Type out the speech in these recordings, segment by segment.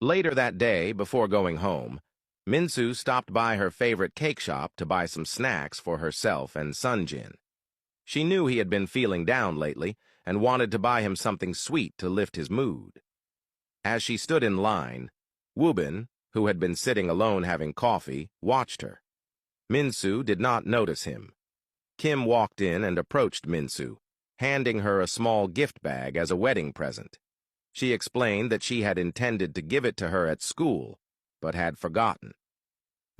Later that day, before going home, Minsu stopped by her favorite cake shop to buy some snacks for herself and Sunjin. She knew he had been feeling down lately and wanted to buy him something sweet to lift his mood. As she stood in line, Woobin, who had been sitting alone having coffee, watched her. Minsu did not notice him. Kim walked in and approached Minsu, handing her a small gift bag as a wedding present. She explained that she had intended to give it to her at school, but had forgotten.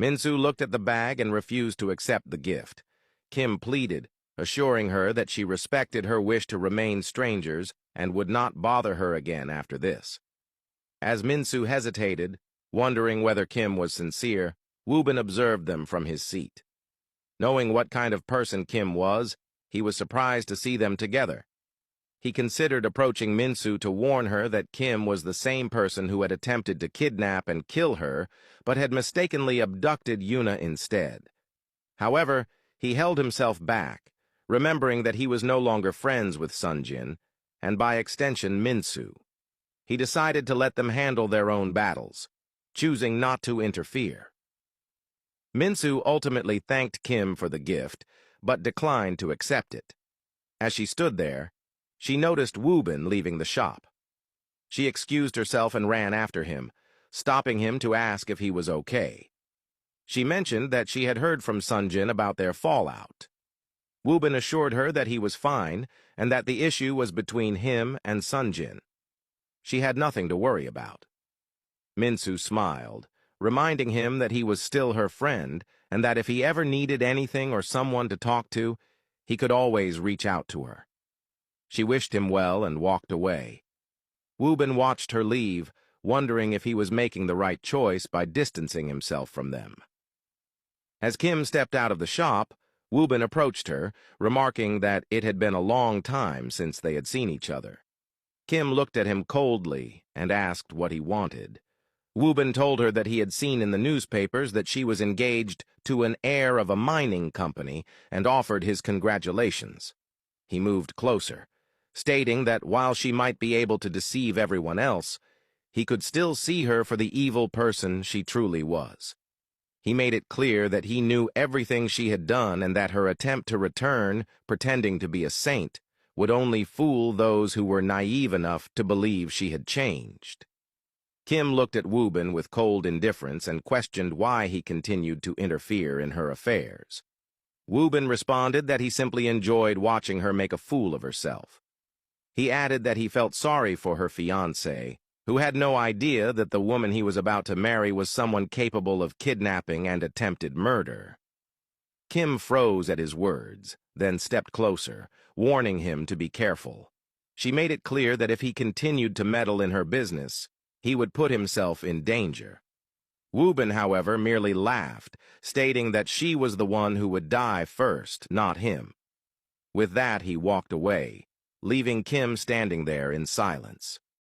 Minsu looked at the bag and refused to accept the gift. Kim pleaded, assuring her that she respected her wish to remain strangers and would not bother her again after this. As Minsu hesitated, wondering whether Kim was sincere, Woobin observed them from his seat. Knowing what kind of person Kim was, he was surprised to see them together. He considered approaching Minsu to warn her that Kim was the same person who had attempted to kidnap and kill her, but had mistakenly abducted Yuna instead. However, he held himself back, remembering that he was no longer friends with Sunjin, and by extension Minsu. He decided to let them handle their own battles, choosing not to interfere. Minsu ultimately thanked Kim for the gift, but declined to accept it. As she stood there, she noticed Woobin leaving the shop. She excused herself and ran after him, stopping him to ask if he was okay. She mentioned that she had heard from Sunjin about their fallout. Woobin assured her that he was fine and that the issue was between him and Sunjin. She had nothing to worry about. Minsu smiled, reminding him that he was still her friend and that if he ever needed anything or someone to talk to, he could always reach out to her. She wished him well and walked away. Woobin watched her leave, wondering if he was making the right choice by distancing himself from them. As Kim stepped out of the shop, Woobin approached her, remarking that it had been a long time since they had seen each other. Kim looked at him coldly and asked what he wanted. Woobin told her that he had seen in the newspapers that she was engaged to an heir of a mining company and offered his congratulations. He moved closer, stating that while she might be able to deceive everyone else, he could still see her for the evil person she truly was. He made it clear that he knew everything she had done and that her attempt to return, pretending to be a saint, would only fool those who were naive enough to believe she had changed. Kim looked at Woobin with cold indifference and questioned why he continued to interfere in her affairs. Woobin responded that he simply enjoyed watching her make a fool of herself. He added that he felt sorry for her fiancé, who had no idea that the woman he was about to marry was someone capable of kidnapping and attempted murder. Kim froze at his words, then stepped closer, warning him to be careful. She made it clear that if he continued to meddle in her business, he would put himself in danger. Woobin, however, merely laughed, stating that she was the one who would die first, not him. With that, he walked away, leaving Kim standing there in silence.